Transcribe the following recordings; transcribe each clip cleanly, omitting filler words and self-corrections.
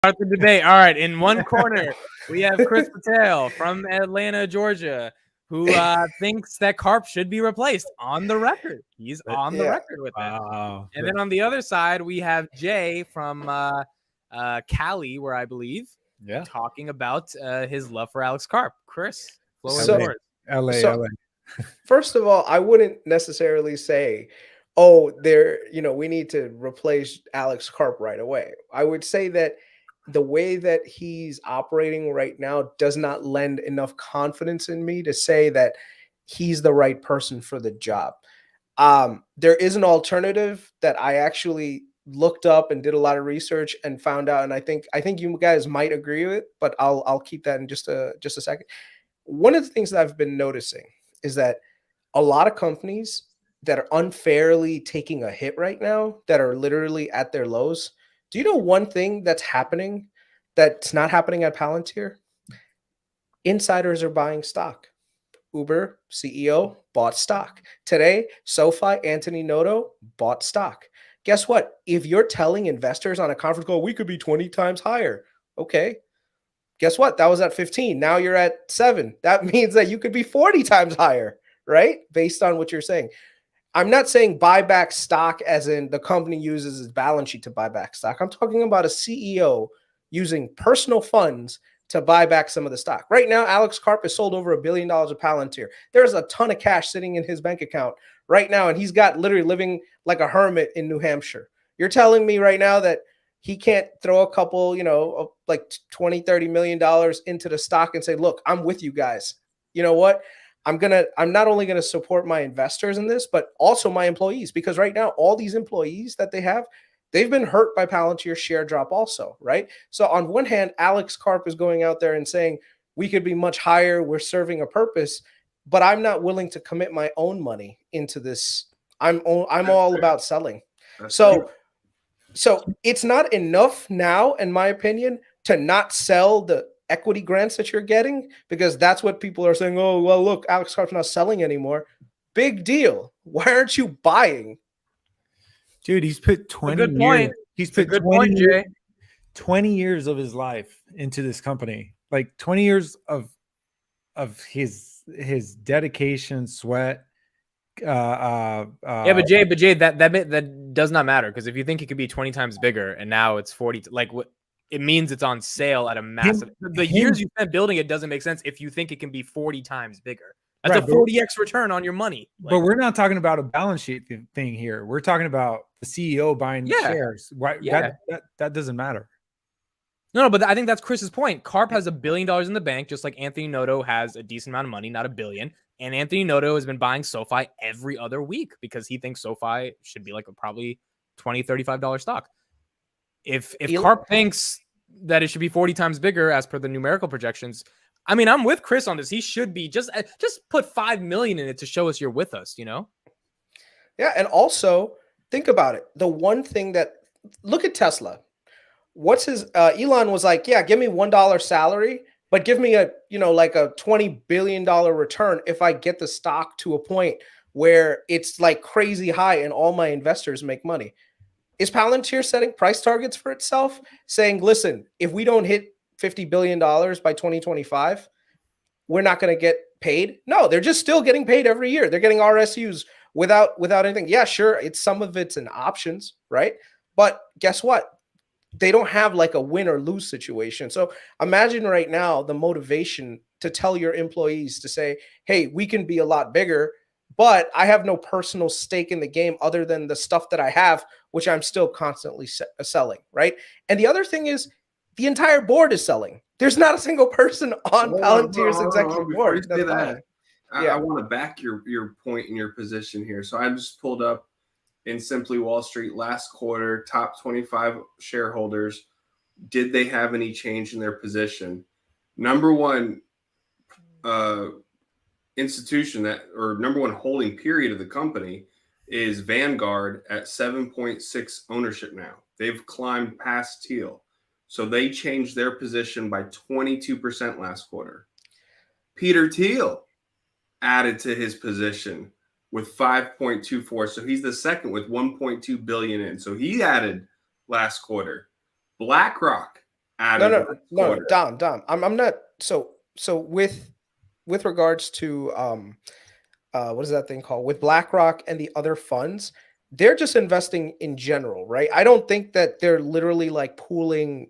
Start the debate. All right, in one corner we have Chris Patel from Atlanta, Georgia, who thinks that Karp should be replaced on the record. He's on the record with that. And then on the other side we have Jay from Cali, where I believe, talking about his love for Alex Karp. Chris, floor is yours. LA. First of all, I wouldn't necessarily say, oh, we need to replace Alex Karp right away. I would say that the way that he's operating right now does not lend enough confidence in me to say that he's the right person for the job. There is an alternative that I actually looked up and did a lot of research and found out, and I think you guys might agree with it, but I'll keep that in just a second. One of the things that I've been noticing is that a lot of companies that are unfairly taking a hit right now, that are literally at their lows. Do you know one thing that's happening that's not happening at Palantir? Insiders are buying stock. Uber CEO bought stock. Today, SoFi, Anthony Noto bought stock. Guess what? If you're telling investors on a conference call, we could be 20 times higher. Okay. Guess what? That was at 15. Now you're at 7. That means that you could be 40 times higher, right? Based on what you're saying. I'm not saying buy back stock as in the company uses its balance sheet to buy back stock. I'm talking about a CEO using personal funds to buy back some of the stock. Right now, Alex Karp has sold over $1 billion of Palantir. There's a ton of cash sitting in his bank account right now, and he's got literally living like a hermit in New Hampshire. You're telling me right now that he can't throw a couple, like $20-30 million into the stock and say, look, I'm with you guys. You know what? I'm not only going to support my investors in this, but also my employees, because right now, all these employees that they have, they've been hurt by Palantir's share drop also, right? So on one hand, Alex Karp is going out there and saying, we could be much higher. We're serving a purpose, but I'm not willing to commit my own money into this. I'm all about selling. So it's not enough now, in my opinion, to not sell the equity grants that you're getting, because that's what people are saying. Oh, well, look, Alex Karp's not selling anymore. Big deal. Why aren't you buying? Dude, he's put 20 years. He's put 20 years of his life into this company. Like 20 years of his dedication, sweat. But Jay, that does not matter, because if you think it could be 20 times bigger and now it's 40, like what it means, it's on sale at a massive. Years you spent building it doesn't make sense if you think it can be 40 times bigger. That's a 40x return on your money. But we're not talking about a balance sheet thing here. We're talking about the CEO buying shares. Why? Yeah. That doesn't matter. No, but I think that's Chris's point. Karp has $1 billion in the bank, just like Anthony Noto has a decent amount of money, not $1 billion. And Anthony Noto has been buying SoFi every other week because he thinks SoFi should be like a probably $20, $35 stock. If Karp thinks that it should be 40 times bigger as per the numerical projections, I mean, I'm with Chris on this. He should be just put $5 million in it to show us you're with us, Yeah, and also think about it. The one thing that, look at Tesla. What's his Elon was like, yeah, give me $1 salary, but give me a $20 billion return if I get the stock to a point where it's like crazy high and all my investors make money. Is Palantir setting price targets for itself, saying, listen, if we don't hit $50 billion by 2025, we're not going to get paid? No, they're just still getting paid every year. They're getting RSUs without anything. Yeah, sure, some of it's in options, right? But guess what? They don't have like a win or lose situation. So imagine right now the motivation to tell your employees to say, hey, we can be a lot bigger, but I have no personal stake in the game other than the stuff that I have, which I'm still constantly selling, right? And the other thing is the entire board is selling. There's not a single person on Palantir's executive board. I want to back your point and your position here. So I just pulled up in Simply Wall Street last quarter, top 25 shareholders. Did they have any change in their position? Number one institution number one holding period of the company is Vanguard at 7.6 ownership now. They've climbed past Teal. So they changed their position by 22% last quarter. Peter Thiel added to his position with 5.24. So he's the second with 1.2 billion in. So he added last quarter. BlackRock added No, Dom. I'm not so with regards to what is that thing called? With BlackRock and the other funds, they're just investing in general, right? I don't think that they're literally like pooling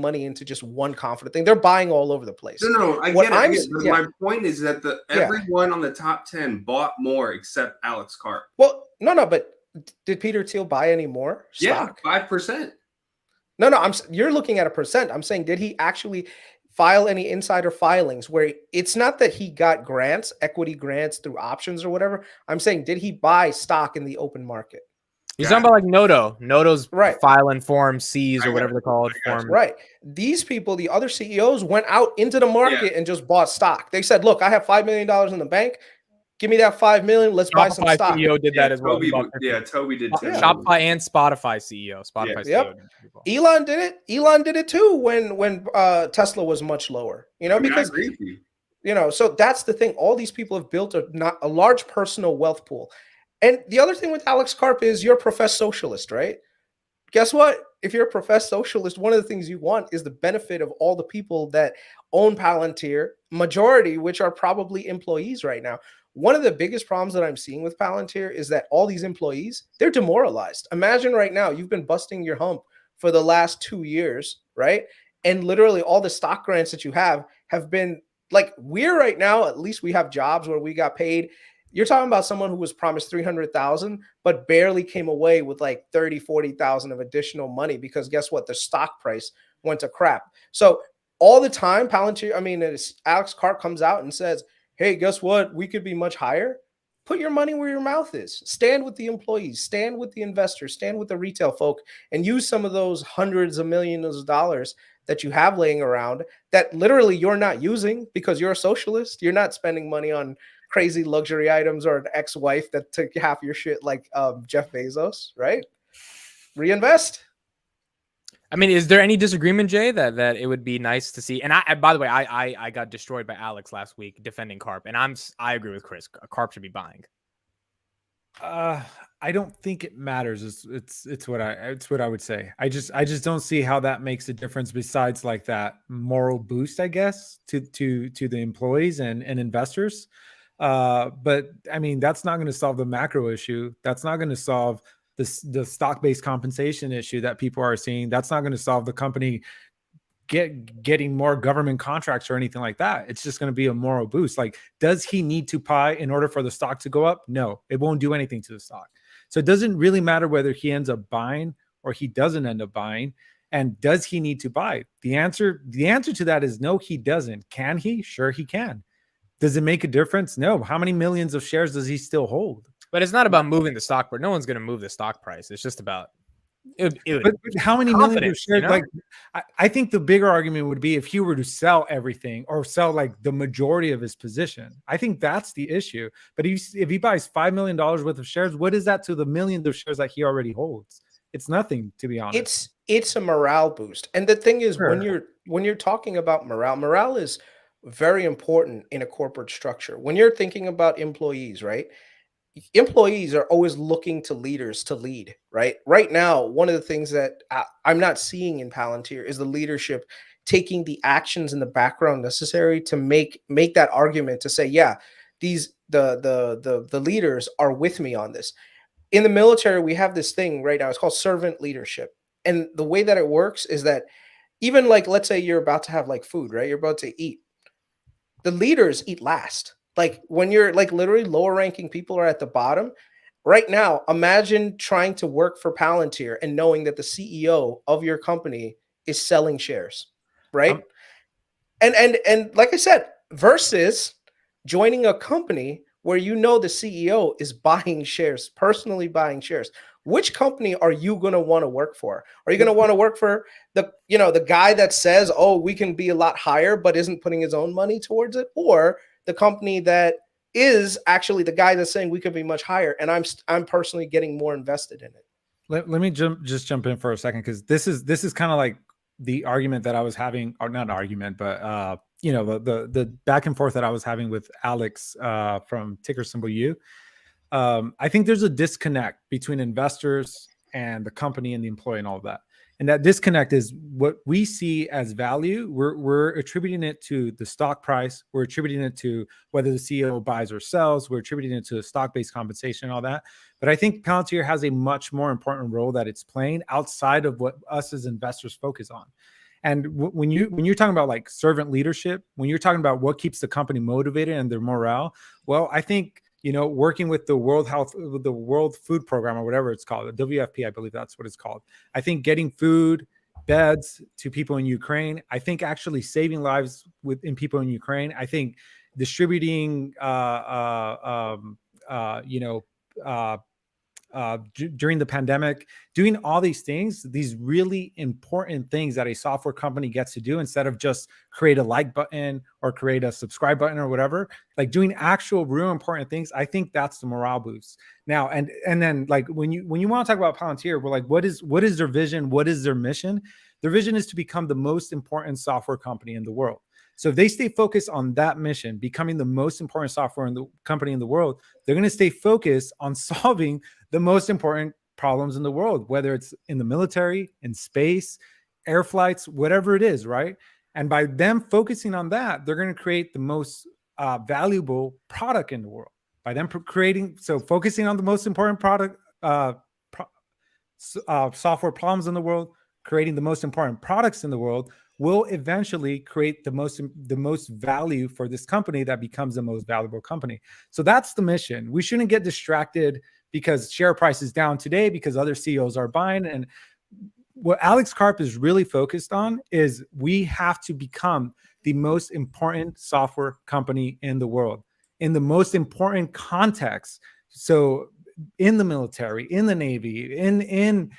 money into just one confident thing. They're buying all over the place. No, I get it. But my point is that everyone on the top 10 bought more except Alex Karp. Well, no, but did Peter Thiel buy any more stock? Yeah, 5%. No, you're looking at a percent. I'm saying, did he actually file any insider filings where it's not that he got grants, equity grants through options or whatever? I'm saying, did he buy stock in the open market? He's talking about like Noto. Noto's right. filing Form Cs or whatever they're called. Right. These people, the other CEOs, went out into the market and just bought stock. They said, look, I have $5 million in the bank. Give me that $5 million. Let's buy some stock. CEO did that as well. Toby did too. Shopify and Spotify CEO. CEO. Elon did it. Elon did it too when Tesla was much lower. Because I agree with you. So that's the thing. All these people have built a large personal wealth pool. And the other thing with Alex Karp is you're a professed socialist, right? Guess what? If you're a professed socialist, one of the things you want is the benefit of all the people that own Palantir, majority which are probably employees right now. One of the biggest problems that I'm seeing with Palantir is that all these employees, they're demoralized. Imagine right now, you've been busting your hump for the last 2 years, right? And literally all the stock grants that you have been like, we're right now, at least we have jobs where we got paid. You're talking about someone who was promised 300,000, but barely came away with like 30, 40,000 of additional money because guess what? The stock price went to crap. So all the time, Palantir, Alex Karp comes out and says, hey, guess what? We could be much higher. Put your money where your mouth is. Stand with the employees, stand with the investors, stand with the retail folk, and use some of those hundreds of millions of dollars that you have laying around that literally you're not using because you're a socialist. You're not spending money on crazy luxury items or an ex-wife that took half your shit like Jeff Bezos, right? Reinvest. Is there any disagreement, Jay, that it would be nice to see? And by the way, I got destroyed by Alex last week defending Karp, and I agree with Chris. Karp should be buying. I don't think it matters. It's what I would say. I just don't see how that makes a difference besides like that moral boost, I guess, to the employees and investors. But that's not going to solve the macro issue. That's not going to solve the stock-based compensation issue that people are seeing. That's not going to solve the company getting more government contracts or anything like that. It's just going to be a moral boost. Like, does he need to buy in order for the stock to go up? No, it won't do anything to the stock. So it doesn't really matter whether he ends up buying or he doesn't end up buying. And does he need to buy? The answer to that is no, he doesn't. Can he? Sure, he can. Does it make a difference? No. How many millions of shares does he still hold? But it's not about moving the stock price. No one's going to move the stock price. It's just about but how many millions of shares? Like, I think the bigger argument would be if he were to sell everything or sell like the majority of his position. I think that's the issue. But if he buys $5 million worth of shares, what is that to the millions of shares that he already holds? It's nothing, to be honest. It's a morale boost. And the thing is, when you're talking about morale is very important in a corporate structure. When you're thinking about employees, right? Employees are always looking to leaders to lead, right? Right now, one of the things that I'm not seeing in Palantir is the leadership taking the actions in the background necessary to make that argument to say, yeah, the leaders are with me on this. In the military, we have this thing right now. It's called servant leadership. And the way that it works is that even like, let's say you're about to have like food, right? You're about to eat. The leaders eat last. Like when you're like literally lower ranking people are at the bottom right now, imagine trying to work for Palantir and knowing that the CEO of your company is selling shares, right? And like I said, versus joining a company where the CEO is buying shares, personally buying shares. Which company are you going to want to work for? Are you going to want to work for the guy that says, oh, we can be a lot higher, but isn't putting his own money towards it? Or the company that is actually the guy that's saying we could be much higher, and I'm personally getting more invested in it. Let me just jump in for a second, because this is kind of like the argument that I was having, or not argument, but the back and forth that I was having with Alex from ticker symbol U. I think there's a disconnect between investors and the company and the employee and all of that. And that disconnect is what we see as value. We're attributing it to the stock price. We're attributing it to whether the CEO buys or sells. We're attributing it to stock-based compensation and all that. But I think Palantir has a much more important role that it's playing outside of what us as investors focus on. And when you're talking about like servant leadership, when you're talking about what keeps the company motivated and their morale, well, I think, working with the World Food Program or whatever it's called, the WFP, I believe that's what it's called. I think getting food, beds to people in Ukraine, I think actually saving lives in people in Ukraine. I think distributing, during the pandemic, doing all these things, these really important things that a software company gets to do instead of just create a like button or create a subscribe button or whatever, like doing actual real important things. I think that's the morale boost. Now, and then like when you want to talk about Palantir, we're like, what is their vision? What is their mission? Their vision is to become the most important software company in the world. So if they stay focused on that mission, becoming the most important software company in the world, they're going to stay focused on solving the most important problems in the world, whether it's in the military, in space, air flights, whatever it is, right? And by them focusing on that, they're going to create the most valuable product in the world. By them focusing on the most important product, software problems in the world, creating the most important products in the world, will eventually create the most value for this company that becomes the most valuable company. So that's the mission. We shouldn't get distracted because share price is down today because other CEOs are buying. And what Alex Karp is really focused on is we have to become the most important software company in the world, in the most important context. So in the military, in the Navy, in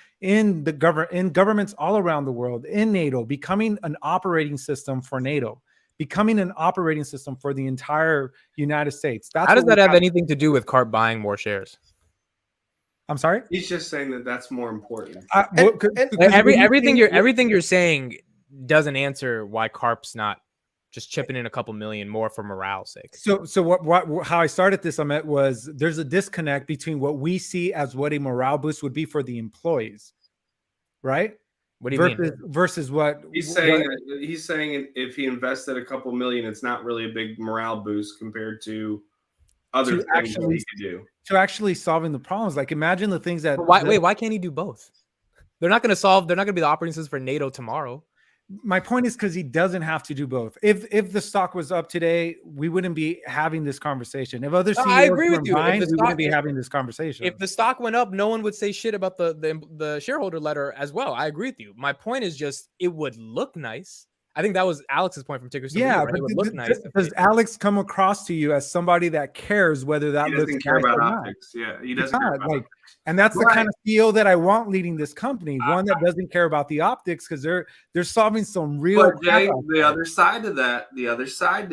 governments all around the world, in NATO, becoming an operating system for NATO, becoming an operating system for the entire United States. How does that have anything to do with Karp buying more shares? I'm sorry? He's just saying that that's more important. Everything you're saying doesn't answer why Karp's not just chipping in a couple million more for morale's sake. So how I started this, Amit, was there's a disconnect between what we see as what a morale boost would be for the employees, right? What do you mean? Versus what he's saying? He's saying if he invested a couple million, it's not really a big morale boost compared to other things that he could do. To actually solving the problems. Like imagine the things that. Why can't he do both? They're not going to be the operating system for NATO tomorrow. My point is because he doesn't have to do both. If the stock was up today, we wouldn't be having this conversation. If other CEOs were buying, we wouldn't be having this conversation. If the stock went up, no one would say shit about the shareholder letter as well. I agree with you. My point is just it would look nice. I think that was Alex's point from Ticker Symbol. Yeah, right? It would look nice. Does Alex come across to you as somebody that cares whether that looks nice or not? Optics. Yeah, he doesn't care about optics. And that's the kind of CEO that I want leading this company. One that doesn't care about the optics because they're solving some real. But Jay, the other side to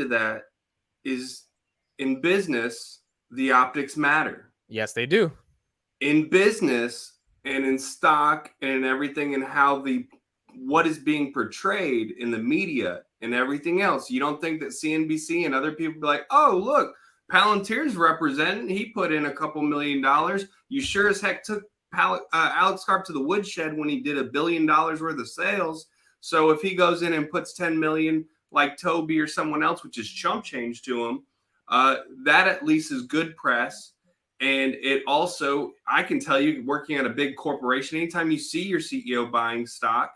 that is in business, the optics matter. Yes, they do. In business and in stock and in everything and how what is being portrayed in the media and everything else. You don't think that CNBC and other people be like, oh, look, Palantir's representing. He put in a couple $1 million. You sure as heck took Alex Karp to the woodshed when he did $1 billion worth of sales. So if he goes in and puts 10 million like Toby or someone else, which is chump change to him, that at least is good press. And it also, I can tell you, working at a big corporation, anytime you see your CEO buying stock,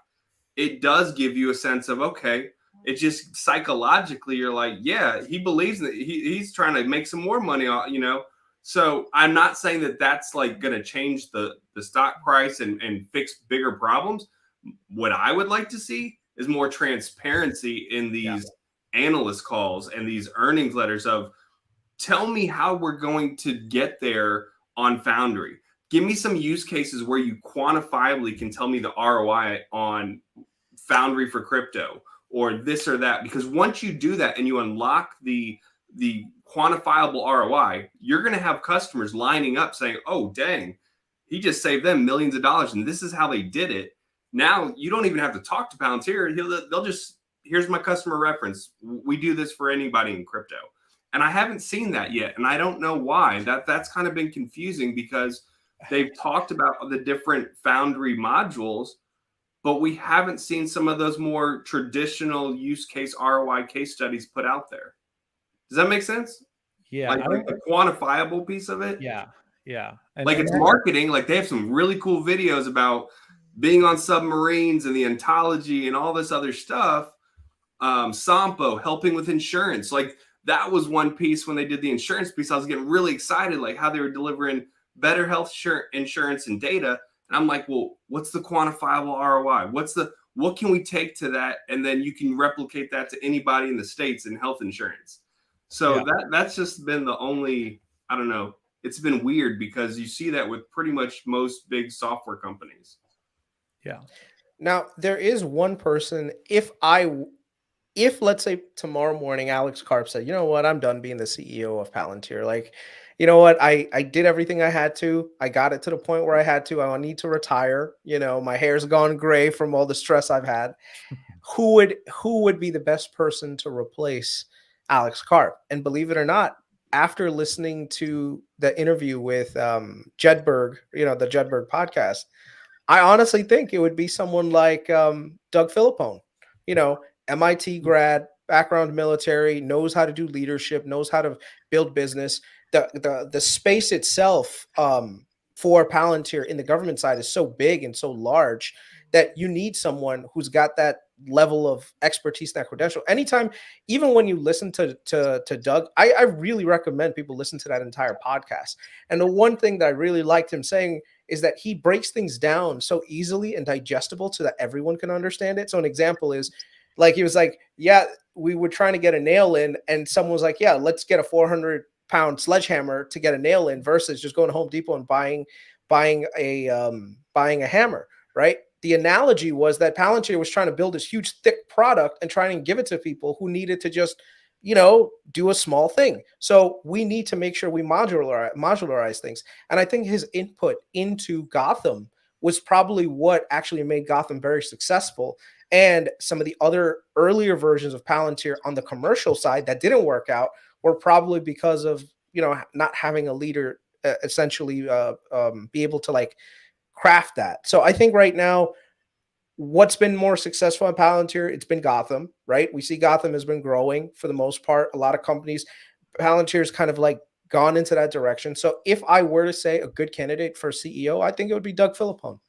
it does give you a sense of, okay, it just psychologically, you're like, yeah, he believes that he's trying to make some more money, So I'm not saying that that's like going to change the stock price and fix bigger problems. What I would like to see is more transparency in these analyst calls and these earnings letters of tell me how we're going to get there on Foundry. Give me some use cases where you quantifiably can tell me the ROI on Foundry for crypto or this or that. Because once you do that and you unlock the quantifiable ROI, you're going to have customers lining up saying, oh, dang, he just saved them millions of dollars and this is how they did it. Now you don't even have to talk to Palantir. They'll just, here's my customer reference. We do this for anybody in crypto. And I haven't seen that yet. And I don't know why. That's kind of been confusing because they've talked about the different Foundry modules, but we haven't seen some of those more traditional use case ROI case studies put out there. Does that make sense? Yeah, Like, I don't. the quantifiable piece of it. Yeah, yeah, Like, it's marketing. Like, they have some really cool videos about being on submarines and the ontology and all this other stuff. Sampo helping with insurance. Like, that was one piece when they did the insurance piece. I was getting really excited, like how they were delivering better health insurance and data. And I'm like, well, what's the quantifiable ROI? What can we take to that? And then you can replicate that to anybody in the States in health insurance. So Yeah. that's just been the only, I don't know. It's been weird because you see that with pretty much most big software companies. Yeah. Now, there is one person, if let's say tomorrow morning Alex Karp said, you know what, I'm done being the CEO of Palantir. Like, you know what, I did everything I had to. I got it to the point where I had to. I need to retire. You know, my hair's gone gray from all the stress I've had. Who would be the best person to replace Alex Karp? And believe it or not, after listening to the interview with Jedberg, you know, the Jedberg podcast, I honestly think it would be someone like Doug Philippone, you know, MIT grad, background military, knows how to do leadership, knows how to build business. The space itself for Palantir in the government side is so big and so large that you need someone who's got that level of expertise, that credential. Anytime, even when you listen to Doug, I really recommend people listen to that entire podcast. And the one thing that I really liked him saying is that he breaks things down so easily and digestible so that everyone can understand it. So an example is, like, he was like, yeah, we were trying to get a nail in, and someone was like, yeah, let's get a 400-pound sledgehammer to get a nail in versus just going to Home Depot and buying a hammer, right? The analogy was that Palantir was trying to build this huge, thick product and trying to give it to people who needed to just, you know, do a small thing. So we need to make sure we modularize things. And I think his input into Gotham was probably what actually made Gotham very successful. And some of the other earlier versions of Palantir on the commercial side that didn't work out were probably because of, you know, not having a leader essentially be able to like craft that. So I think right now, what's been more successful in Palantir? It's been Gotham, right? We see Gotham has been growing for the most part. A lot of companies, Palantir's kind of like gone into that direction. So if I were to say a good candidate for CEO, I think it would be Doug Philippone.